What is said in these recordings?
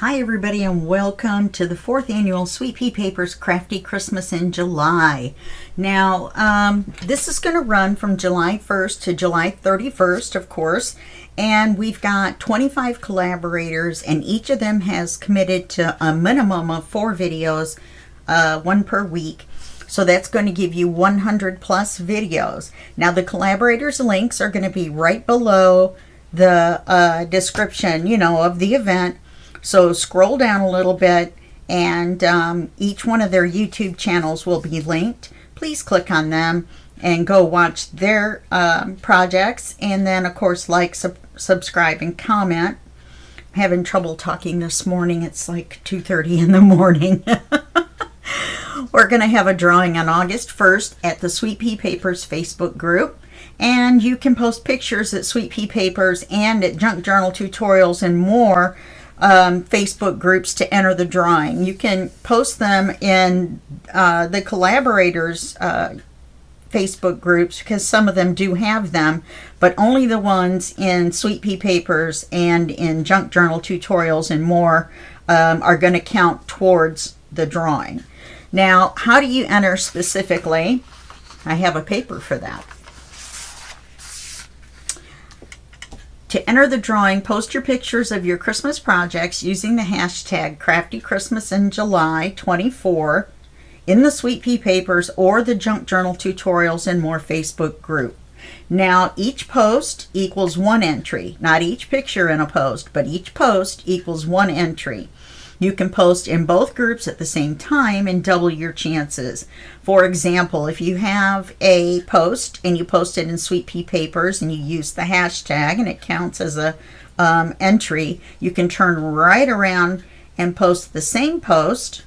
Hi everybody and welcome to the 4th annual Sweet Pea Papers Crafty Christmas in July. Now this is going to run from July 1st to July 31st, of course, and we've got 25 collaborators and each of them has committed to a minimum of 4 videos, one per week. So that's going to give you 100 plus videos. Now the collaborators links are going to be right below the description, of the event. So scroll down a little bit and each one of their YouTube channels will be linked. Please click on them and go watch their projects. And then, of course, like, subscribe, and comment. I'm having trouble talking this morning. It's like 2:30 in the morning. We're going to have a drawing on August 1st at the Sweet Pea Papers Facebook group. And you can post pictures at Sweet Pea Papers and at Junk Journal Tutorials and more Facebook groups to enter the drawing. You can post them in the collaborators Facebook groups because some of them do have them, but only the ones in Sweet Pea Papers and in Junk Journal Tutorials and more are going to count towards the drawing. Now, how do you enter specifically? I have a paper for that. To enter the drawing, post your pictures of your Christmas projects using the hashtag Crafty Christmas in July 24 in the Sweet Pea Papers or the Junk Journal Tutorials and More Facebook group. Now, each post equals 1 entry. Not each picture in a post, but each post equals 1 entry. You can post in both groups at the same time and double your chances. For example, if you have a post and you post it in Sweet Pea Papers and you use the hashtag and it counts as a entry, you can turn right around and post the same post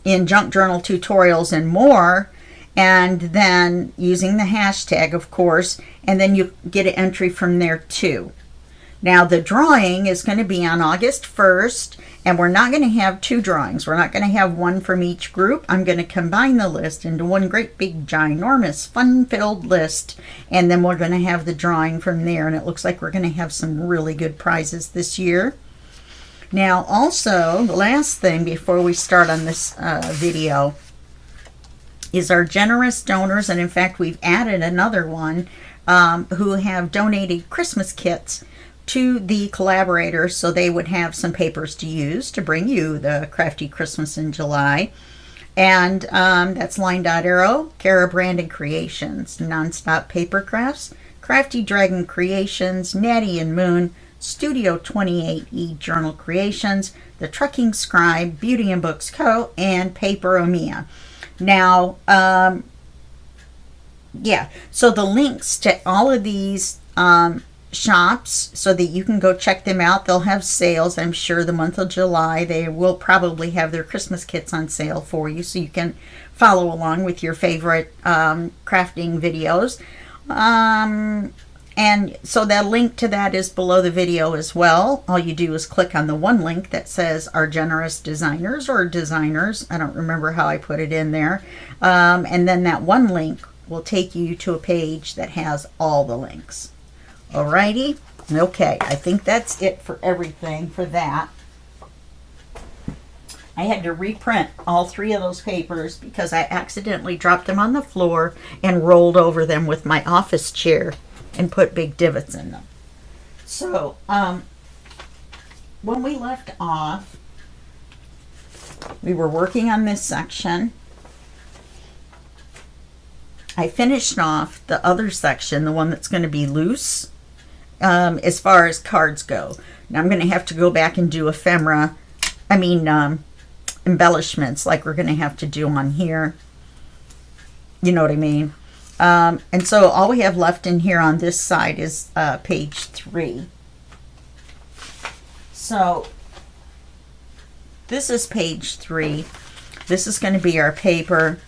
in Junk Journal Tutorials and More, and then using the hashtag, of course, and then you get an entry from there too. Now the drawing is going to be on August 1st, and we're not going to have 2 drawings. We're not going to have one from each group. I'm going to combine the list into one great big ginormous fun-filled list, and then we're going to have the drawing from there, and it looks like we're going to have some really good prizes this year. Now also, the last thing before we start on this video is our generous donors, and in fact we've added another one, who have donated Christmas kits to the collaborators so they would have some papers to use to bring you the Crafty Christmas in July. And that's Line Dot Arrow, Cara Brandon Creations, Nonstop Paper Crafts, Crafty Dragon Creations, Natty and Moon, Studio 28E Journal Creations, The Trucking Scribe, Beauty and Books Co., and Paper Omia. Now, yeah, so the links to all of these shops so that you can go check them out. They'll have sales, I'm sure, the month of July. They will probably have their Christmas kits on sale for you so you can follow along with your favorite crafting videos. And so that link to that is below the video as well. All you do is click on the one link that says Our Generous Designers or Designers. I don't remember how I put it in there. And then that one link will take you to a page that has all the links. Alrighty, okay, I think that's it for everything for that. I had to reprint all 3 of those papers because I accidentally dropped them on the floor and rolled over them with my office chair and put big divots in them. So, when we left off, we were working on this section. I finished off the other section, the one that's going to be loose. As far as cards go. Now I'm going to have to go back and do embellishments like we're going to have to do on here. You know what I mean? And so all we have left in here on this side is page 3. So this is page 3. This is going to be our paper.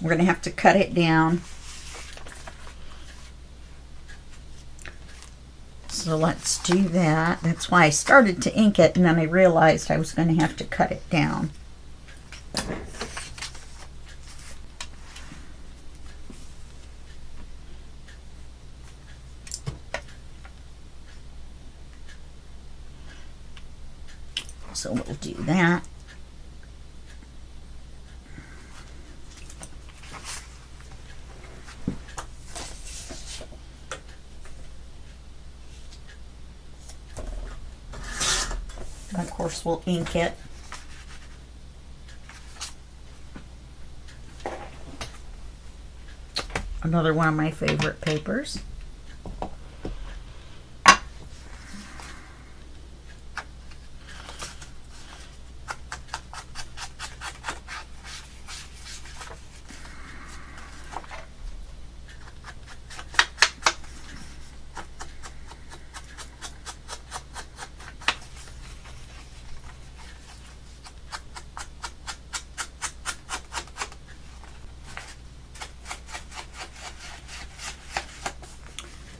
We're going to have to cut it down. So let's do that. That's why I started to ink it, and then I realized I was going to have to cut it down. So we'll do that. And of course, we'll ink it. Another one of my favorite papers.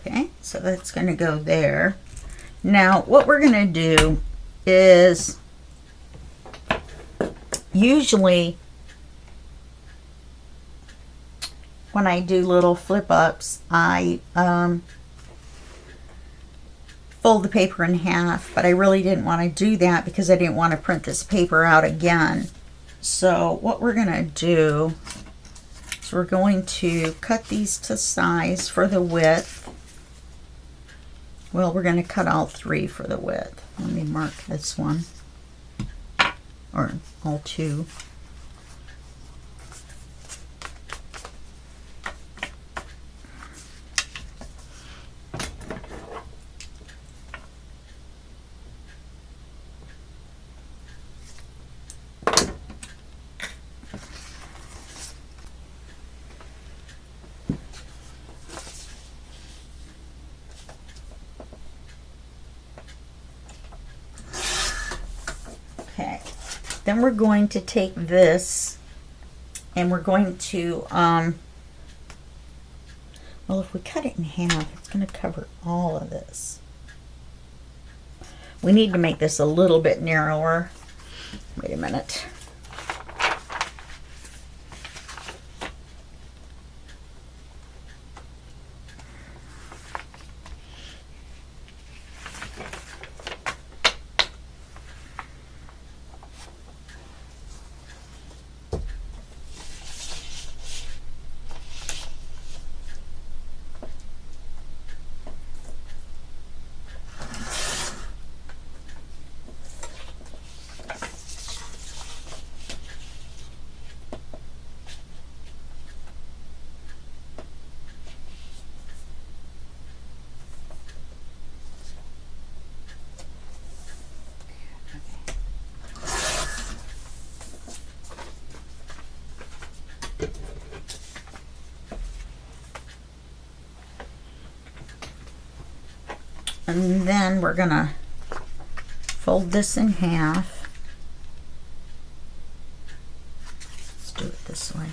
Okay, so that's going to go there. Now, what we're going to do is, usually when I do little flip ups, I fold the paper in half, but I really didn't want to do that because I didn't want to print this paper out again. So what we're going to do is we're going to cut these to size for the width. Well, we're going to cut all 3 for the width. Let me mark this one, or all 2. Then we're going to take this and we're going to, well, if we cut it in half, it's going to cover all of this. We need to make this a little bit narrower. Wait a minute. And then we're gonna fold this in half. Let's do it this way.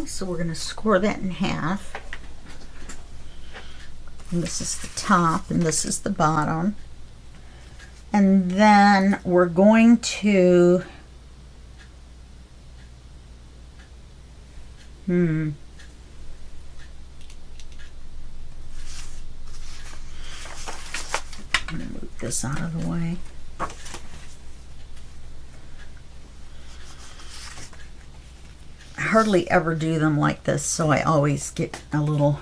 So we're going to score that in half. And this is the top and this is the bottom. And then we're going to move this out of the way. Hardly ever do them like this, so I always get a little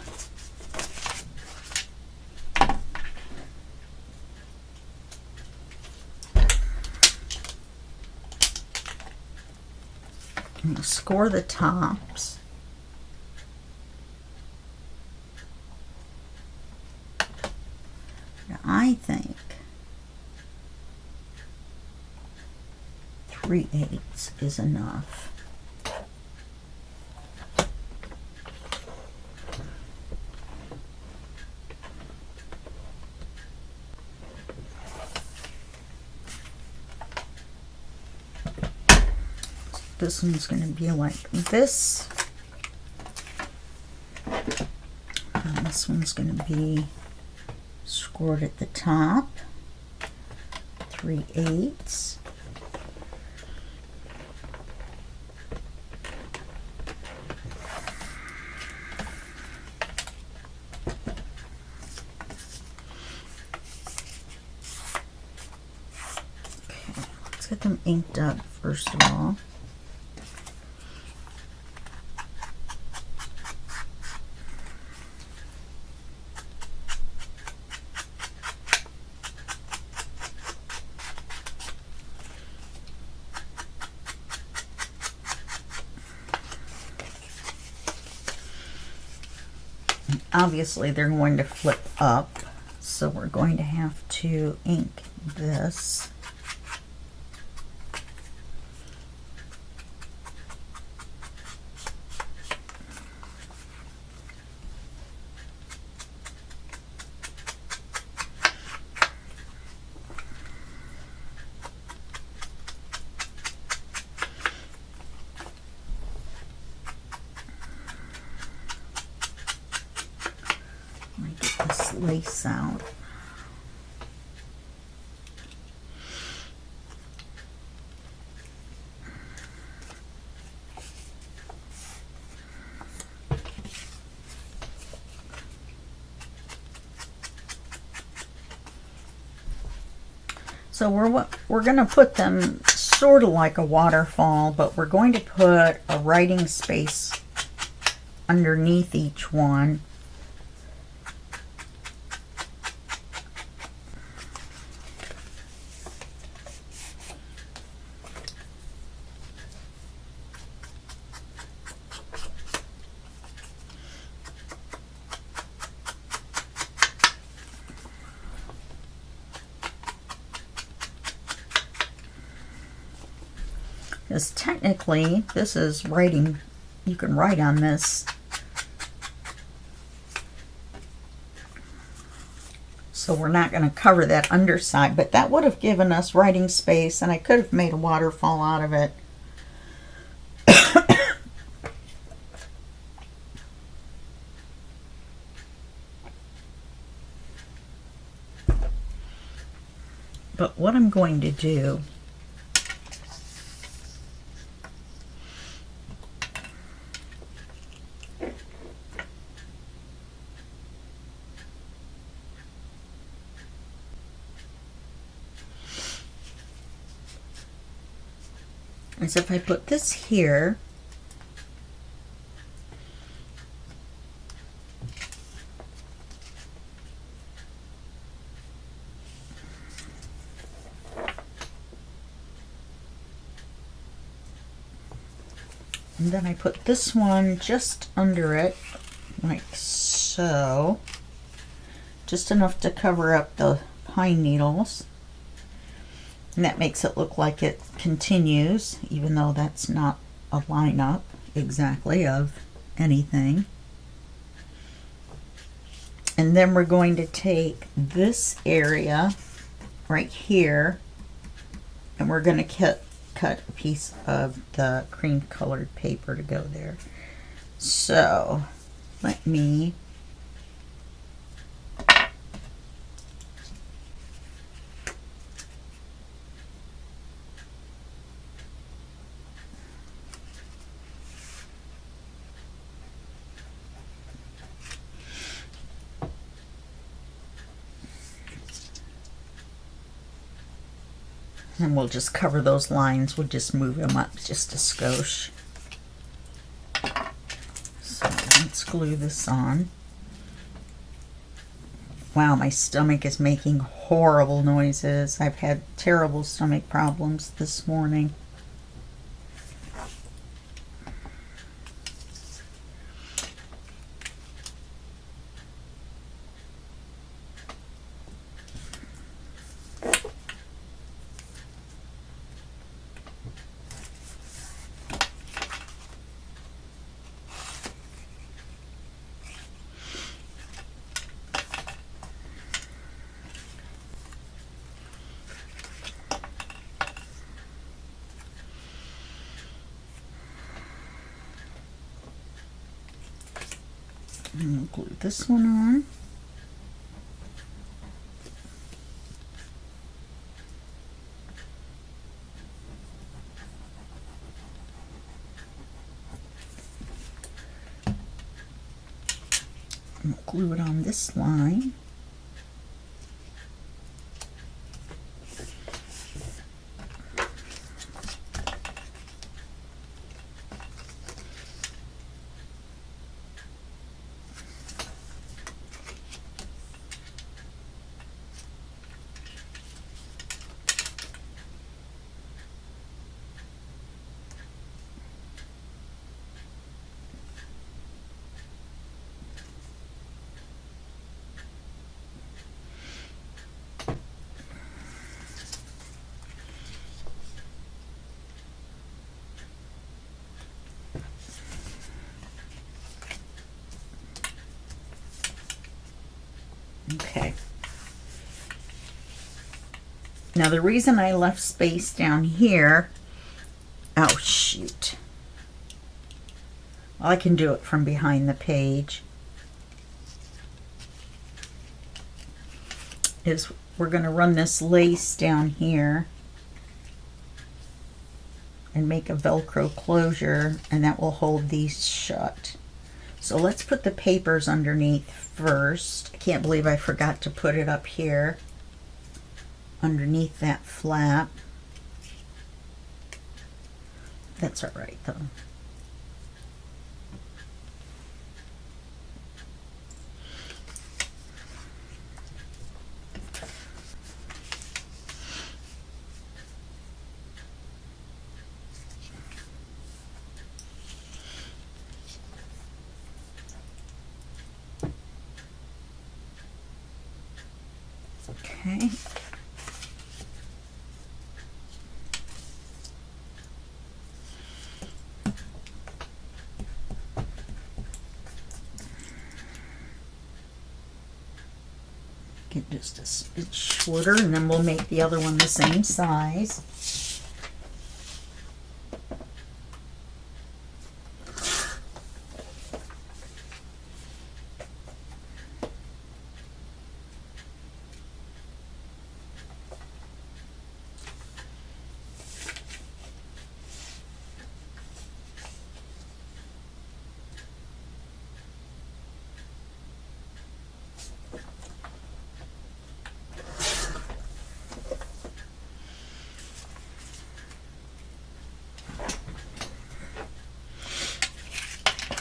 score the tops. Now, I think 3/8 is enough. This one's going to be like this. And this one's going to be scored at the top, 3/8. Okay, let's get them inked up first of all. Obviously they're going to flip up, so we're going to have to ink this. Lace out. So we're going to put them sort of like a waterfall, but we're going to put a writing space underneath each one. Because technically, this is writing, you can write on this. So we're not going to cover that underside, but that would have given us writing space, and I could have made a waterfall out of it. But what I'm going to do is if I put this here, and then I put this one just under it, like so, just enough to cover up the pine needles. And that makes it look like it continues, even though that's not a lineup exactly of anything. And then we're going to take this area right here, and we're going to cut a piece of the cream colored paper to go there. So let me and we'll just cover those lines. We'll just move them up just a skosh. So let's glue this on. Wow, my stomach is making horrible noises. I've had terrible stomach problems this morning. And we'll glue this one on. And we'll glue it on this line. Okay. Now the reason I left space down here, oh shoot. Well, I can do it from behind the page. Is we're going to run this lace down here and make a Velcro closure, and that will hold these shut. So let's put the papers underneath first. I can't believe I forgot to put it up here underneath that flap. That's all right though. Okay. Get just a bit shorter, and then we'll make the other one the same size.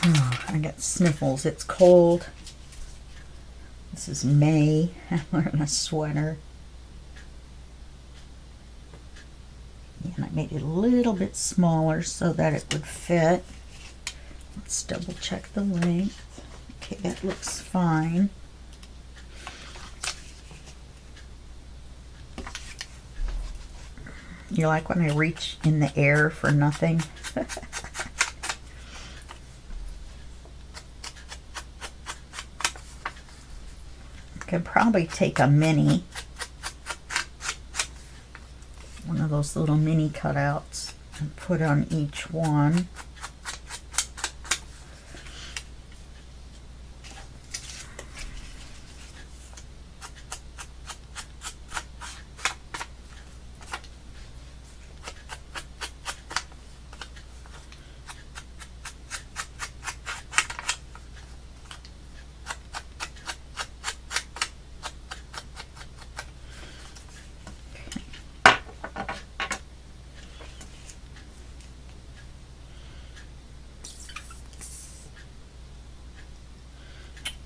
Oh, I got sniffles. It's cold. This is May. I'm wearing a sweater. And I made it a little bit smaller so that it would fit. Let's double check the length. Okay, that looks fine. You like when I reach in the air for nothing? Could probably take a mini, one of those little mini cutouts, and put on each one.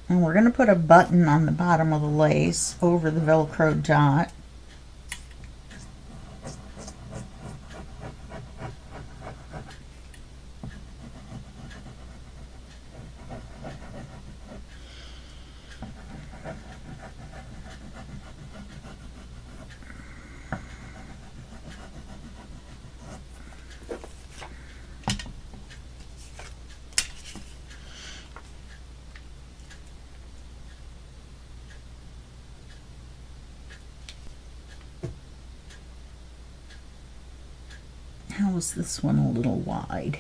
And we're going to put a button on the bottom of the lace over the Velcro dot. How is this one a little wide?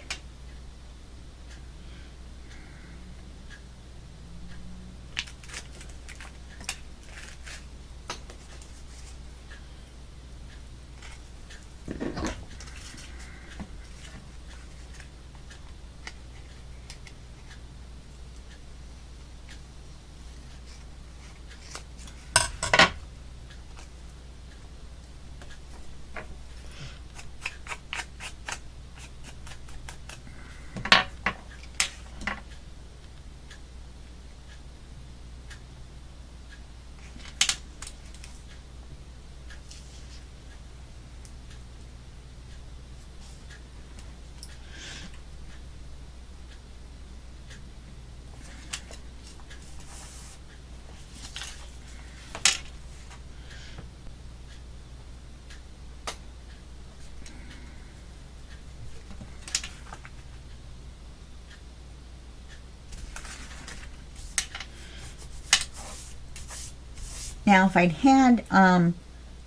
Now, if I'd had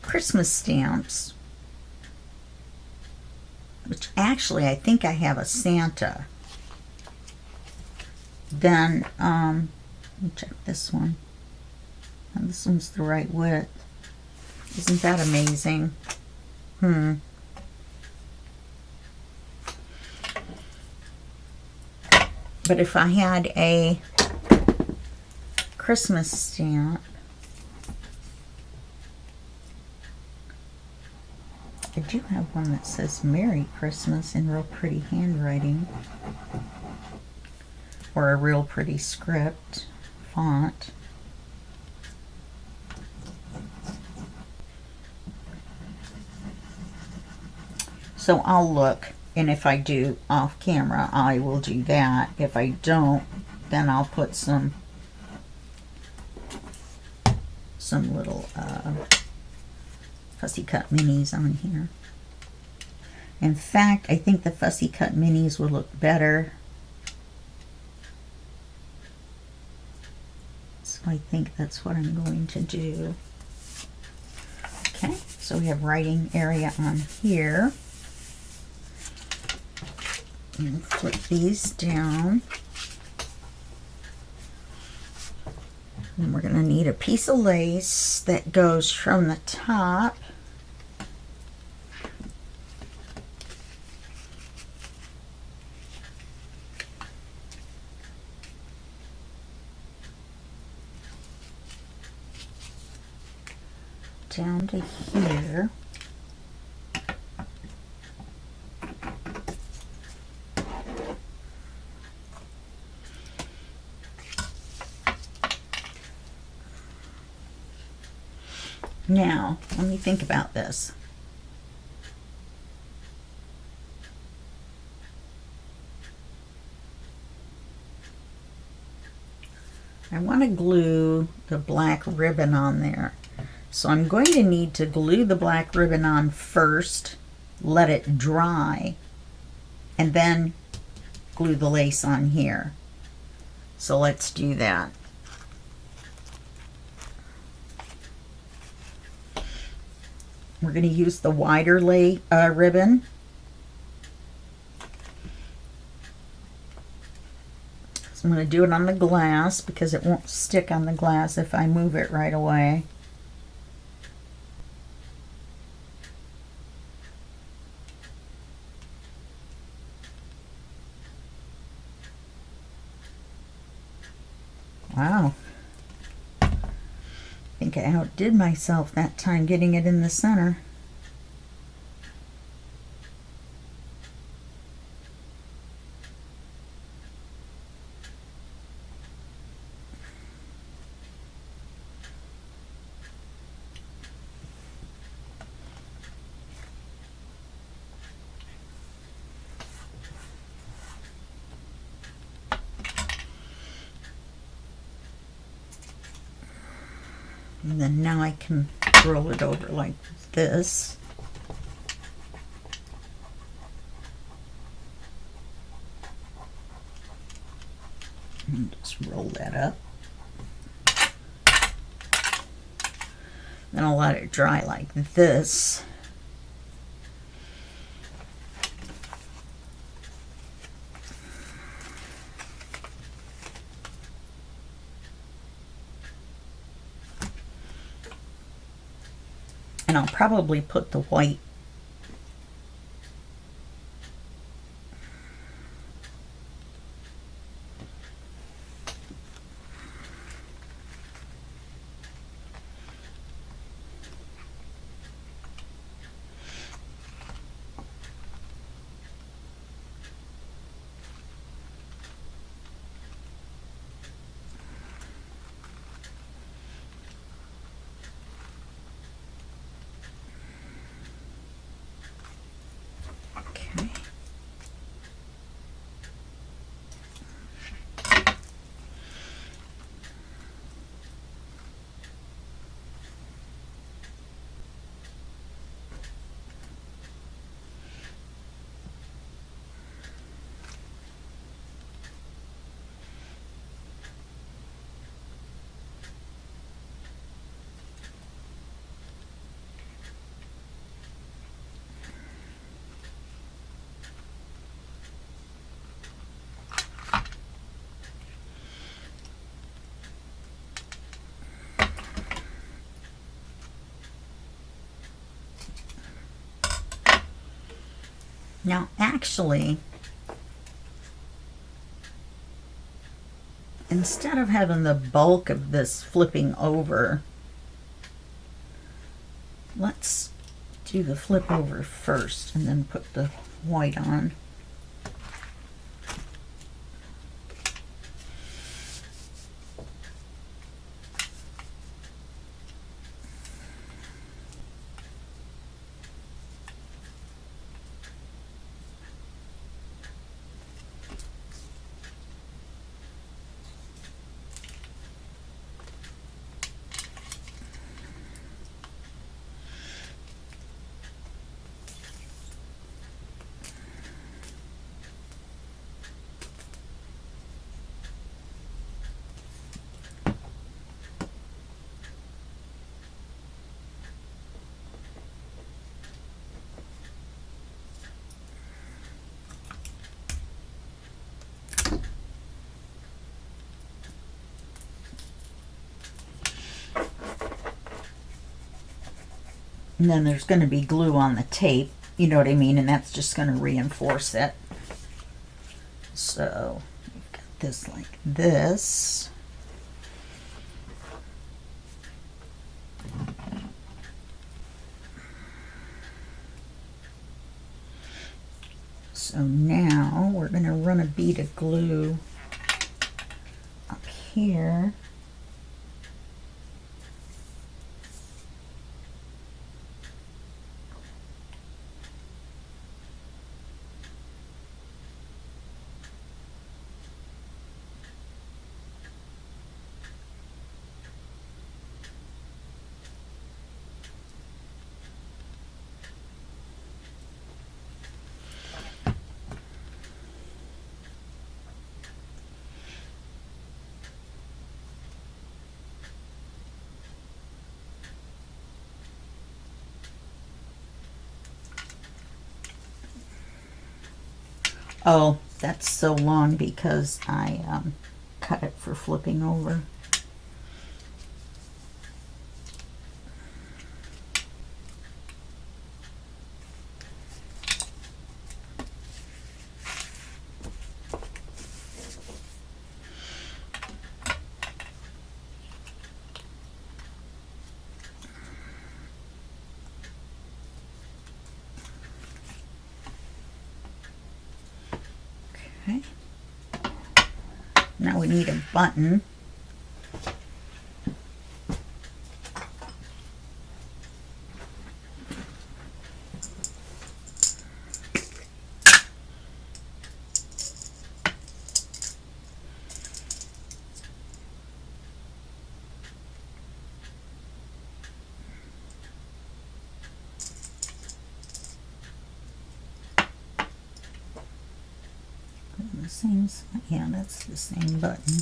Christmas stamps, which actually I think I have a Santa, then let me check this one. Oh, this one's the right width. Isn't that amazing? But if I had a Christmas stamp, I do have one that says Merry Christmas in real pretty handwriting, or a real pretty script font. So I'll look, and if I do off camera, I will do that. If I don't, then I'll put some little fussy cut minis on here. In fact, I think the fussy cut minis would look better. So I think that's what I'm going to do. Okay, so we have writing area on here. And flip these down. And we're going to need a piece of lace that goes from the top down to here. Now, let me think about this. I want to glue the black ribbon on there. So I'm going to need to glue the black ribbon on first, let it dry, and then glue the lace on here. So let's do that. We're going to use the wider ribbon. So I'm going to do it on the glass because it won't stick on the glass if I move it right away. Wow. I think I outdid myself that time getting it in the center. And then now I can roll it over like this. And just roll that up. Then I'll let it dry like this. And I'll probably put the white Now, actually, instead of having the bulk of this flipping over, let's do the flip over first and then put the white on. And then there's going to be glue on the tape, you know what I mean, and that's just going to reinforce it. So we've got this like this. So now we're going to run a bead of glue up here. Oh, that's so long because I cut it for flipping over. Okay. Now we need a button. The same, yeah, that's the same button.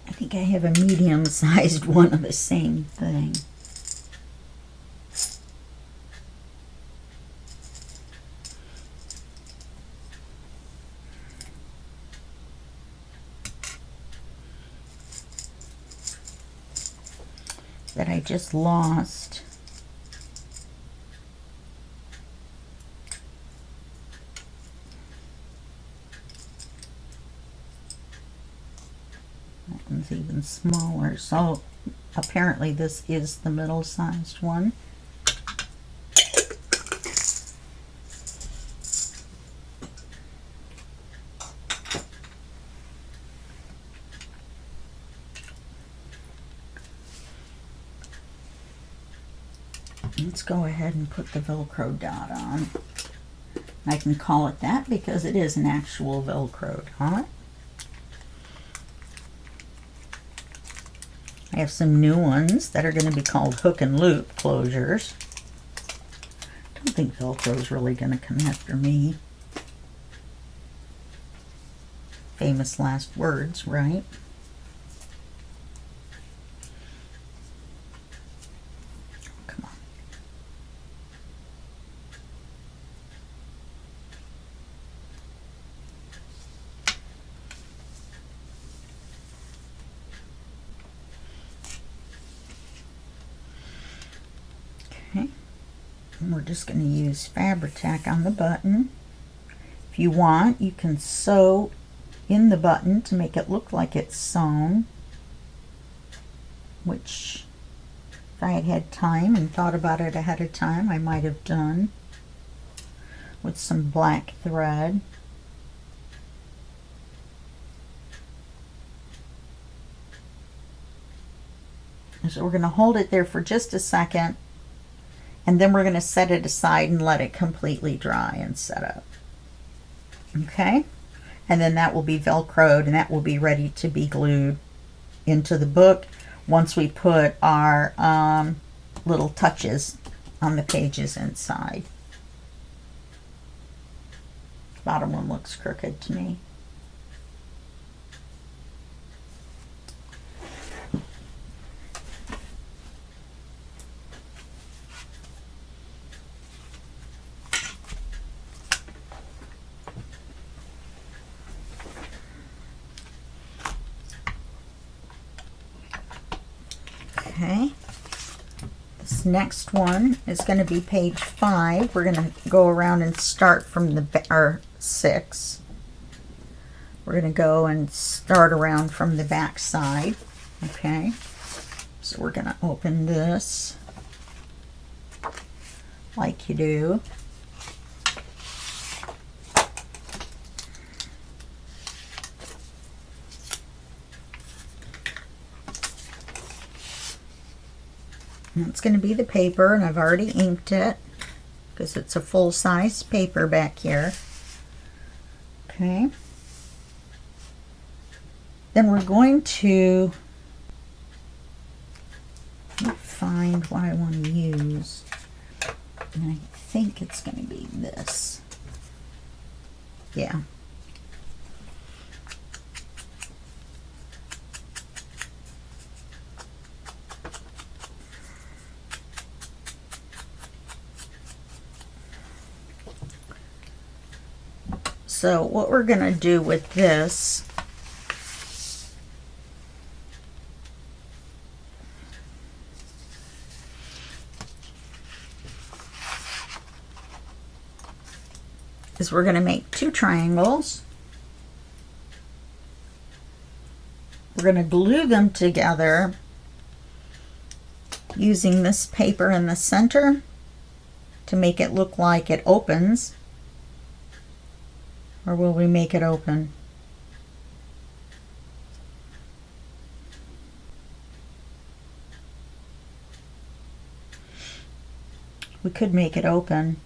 I think I have a medium-sized one of the same thing. That I just lost. That one's even smaller. So apparently this is the middle-sized one. Let's go ahead and put the Velcro dot on. I can call it that because it is an actual Velcro dot. I have some new ones that are going to be called hook and loop closures. I don't think Velcro is really going to come after me. Famous last words, right? Come on. Okay. And we're just going to use Fabri-Tac on the button. If you want, you can sew in the button to make it look like it's sewn, which if I had had time and thought about it ahead of time, I might have done with some black thread. So we're going to hold it there for just a second, and then we're going to set it aside and let it completely dry and set up. Okay? And then that will be Velcroed, and that will be ready to be glued into the book once we put our little touches on the pages inside. Bottom one looks crooked to me. Okay, this next one is going to be page 5. We're going to go around and start from the 6. We're going to go and start around from the back side. Okay, so we're going to open this like you do. And it's going to be the paper, and I've already inked it because it's a full-size paper back here. Okay. Then we're going to find what I want to use. And I think it's going to be this. Yeah. So what we're going to do with this is we're going to make 2 triangles. We're going to glue them together using this paper in the center to make it look like it opens. Or will we make it open? We could make it open.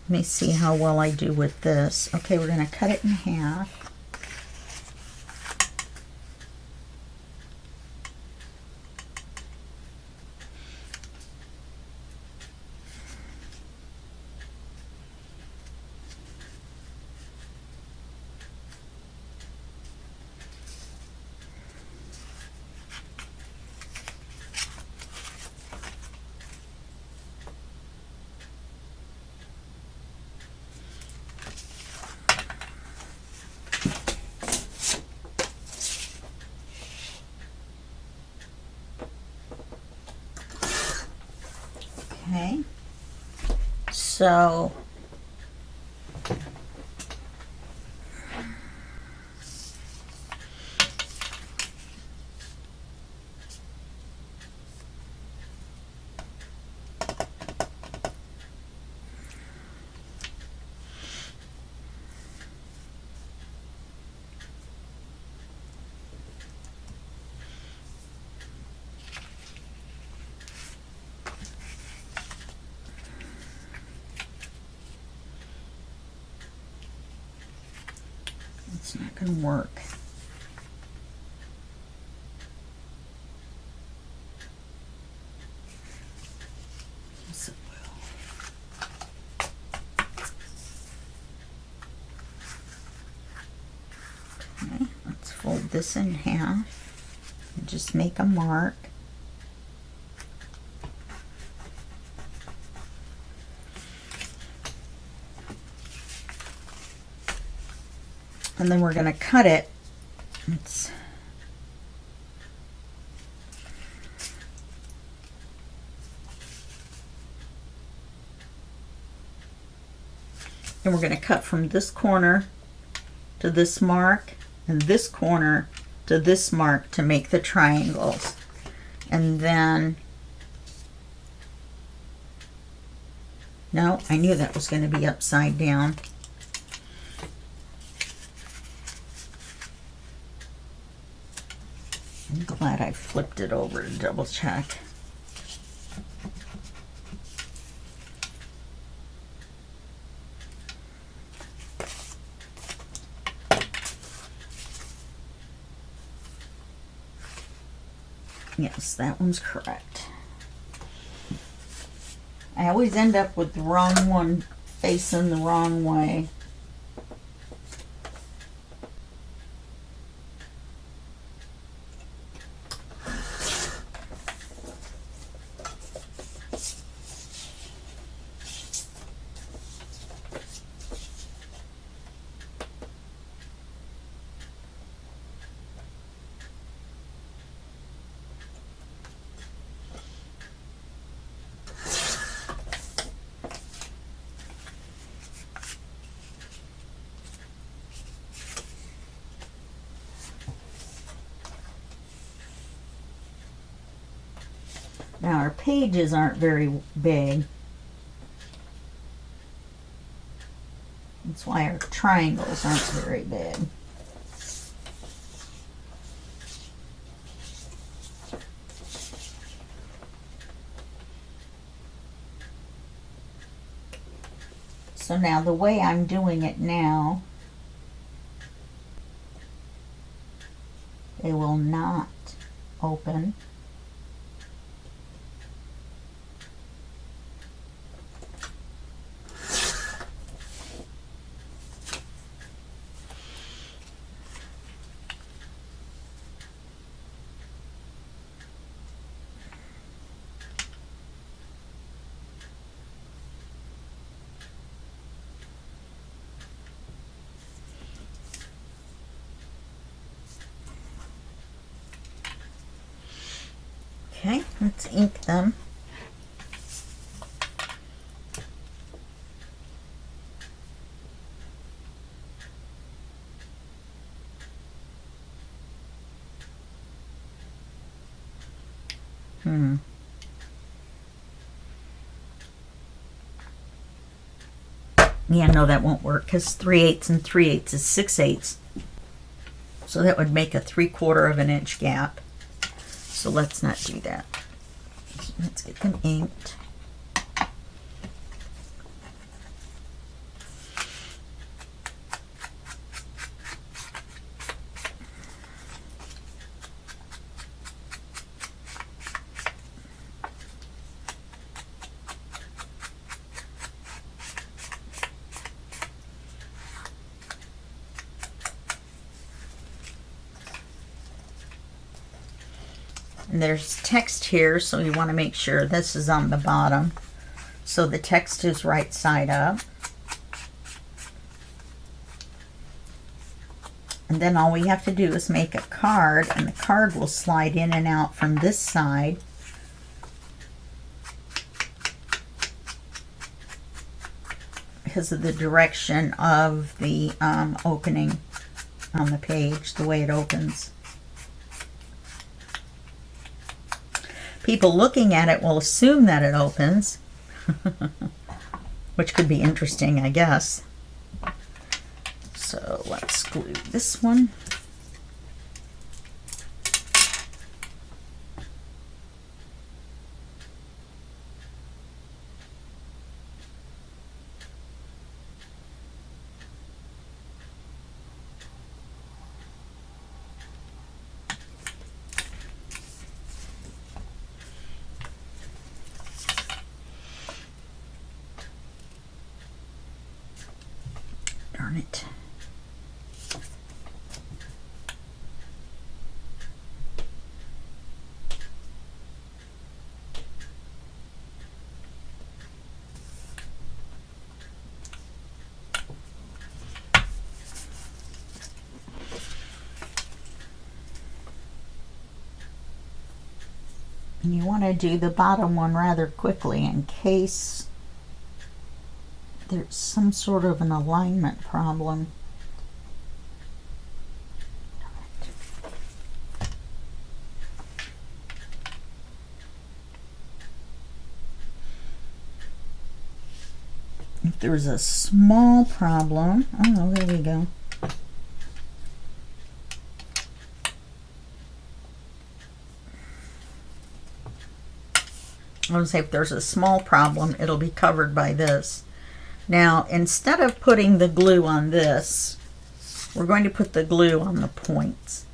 Let me see how well I do with this. Okay, we're going to cut it in half. Okay, so It's not going to work. Yes, it will. Okay, let's fold this in half and just make a mark. And then we're going to cut it. And we're going to cut from this corner to this mark and this corner to this mark to make the triangles. And then, no, I knew that was going to be upside down. I'm glad I flipped it over to double check. Yes, that one's correct. I always end up with the wrong one facing the wrong way. Now our pages aren't very big. That's why our triangles aren't very big. So now the way I'm doing it now, they will not open. Okay, let's ink them. Yeah, no, that won't work because 3/8 and 3/8 is 6/8. So that would make a 3/4 of an inch gap. So let's not do that. Let's get them inked. And there's text here, so you want to make sure this is on the bottom. So the text is right side up. And then all we have to do is make a card, and the card will slide in and out from this side. Because of the direction of the opening on the page, the way it opens. People looking at it will assume that it opens, which could be interesting, I guess. So let's glue this one. Darn it. And you want to do the bottom one rather quickly in case there's some sort of an alignment problem. If there's a small problem, oh, there we go. I would say if there's a small problem, it'll be covered by this. Now, instead of putting the glue on this, we're going to put the glue on the points.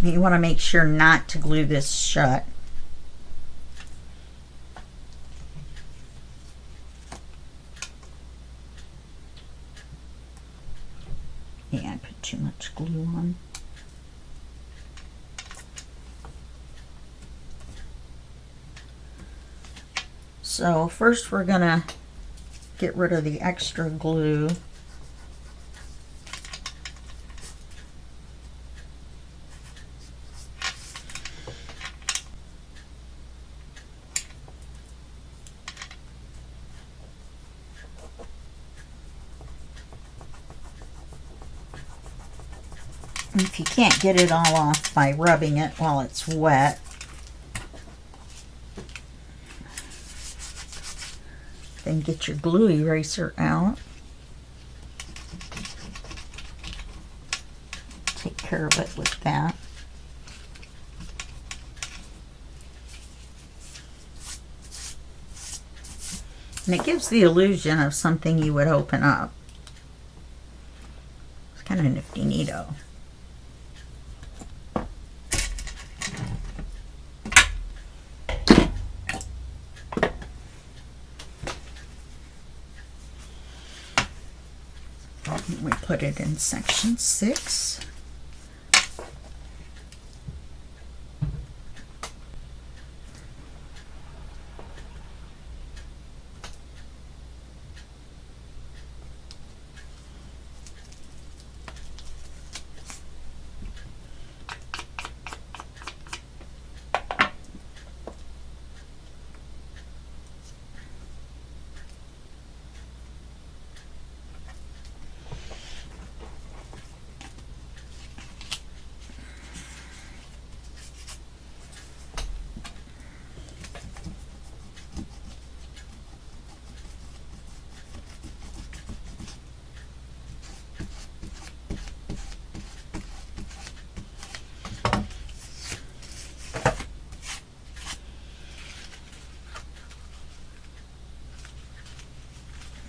You want to make sure not to glue this shut. Yeah, I put too much glue on. So first we're going to get rid of the extra glue. If you can't get it all off by rubbing it while it's wet, then get your glue eraser out. Take care of it with that. And it gives the illusion of something you would open up. It's kind of nifty neato. We put it in section 6.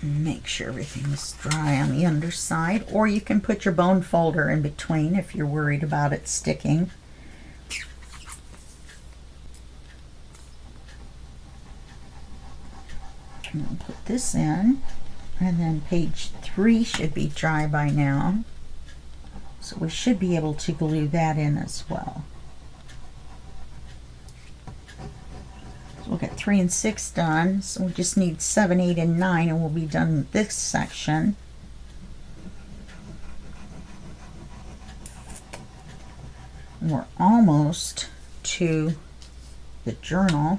Make sure everything is dry on the underside, or you can put your bone folder in between if you're worried about it sticking. And we'll put this in, and then page 3 should be dry by now, so we should be able to glue that in as well. We'll get 3 and 6 done, so we just need 7, 8, and 9, and we'll be done with this section. And we're almost to the journal.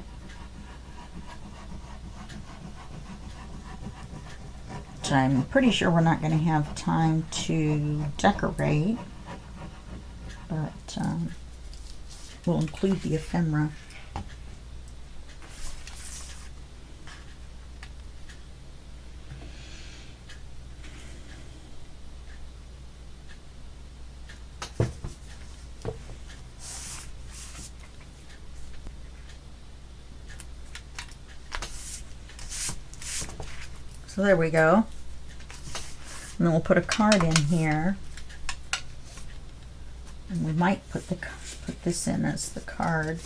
Which I'm pretty sure we're not going to have time to decorate, but We'll include the ephemera. So there we go. And then we'll put a card in here. And we might put this in as the card.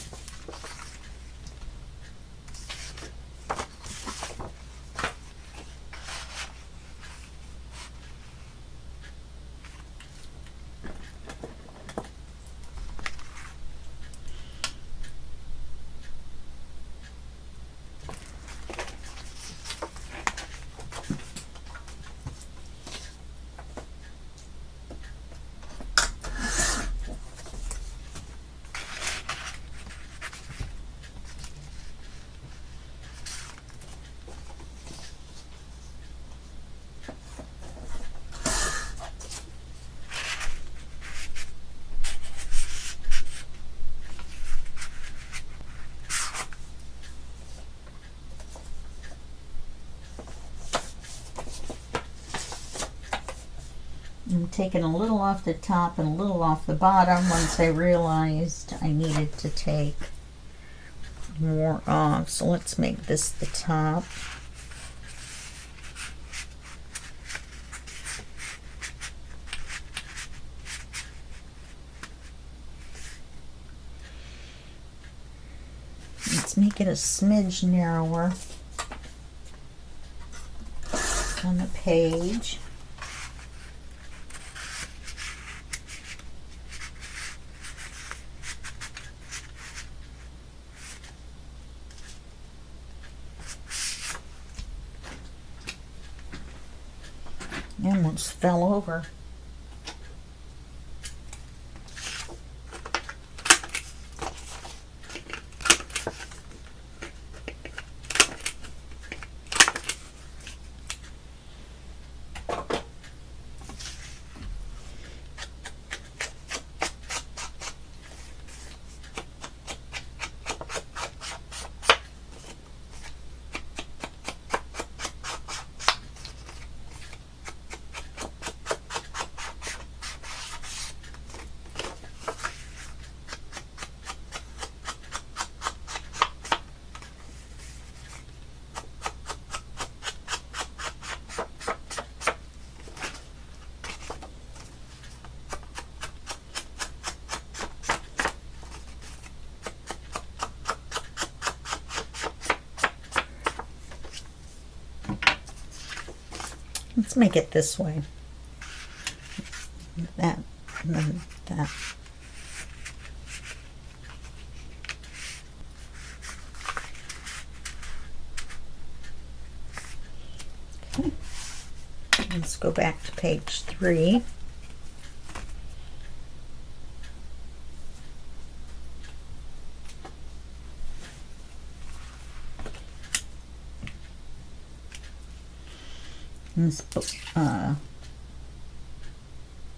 I'm taking a little off the top and a little off the bottom once I realized I needed to take more off. So let's make this the top. Let's make it a smidge narrower on the page. Almost fell over. Let's make it this way. That, and then that. Okay. Let's go back to page 3. This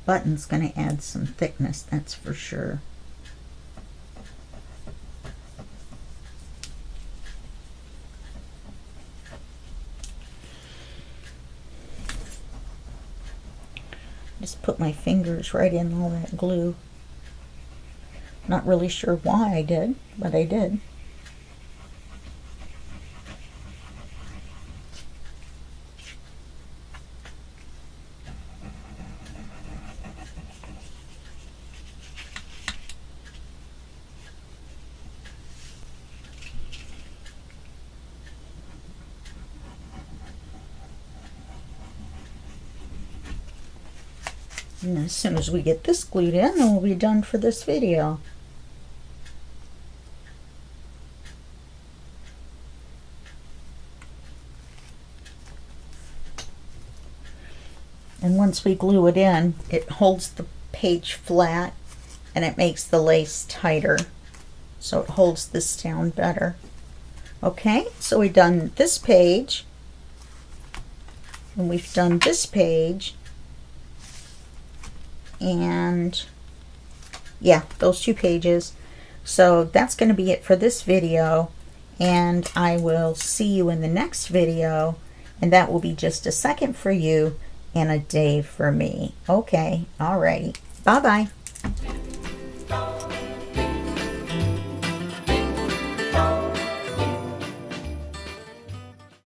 button's going to add some thickness, that's for sure. Just put my fingers right in all that glue. Not really sure why I did, but I did. And as soon as we get this glued in, then we'll be done for this video. And once we glue it in, it holds the page flat and it makes the lace tighter. So it holds this down better. Okay, so we've done this page. And we've done this page. And yeah, those 2 pages. So that's going to be it for this video, and I will see you in the next video, and that will be just a second for you and a day for me. Okay, alrighty. Bye-bye.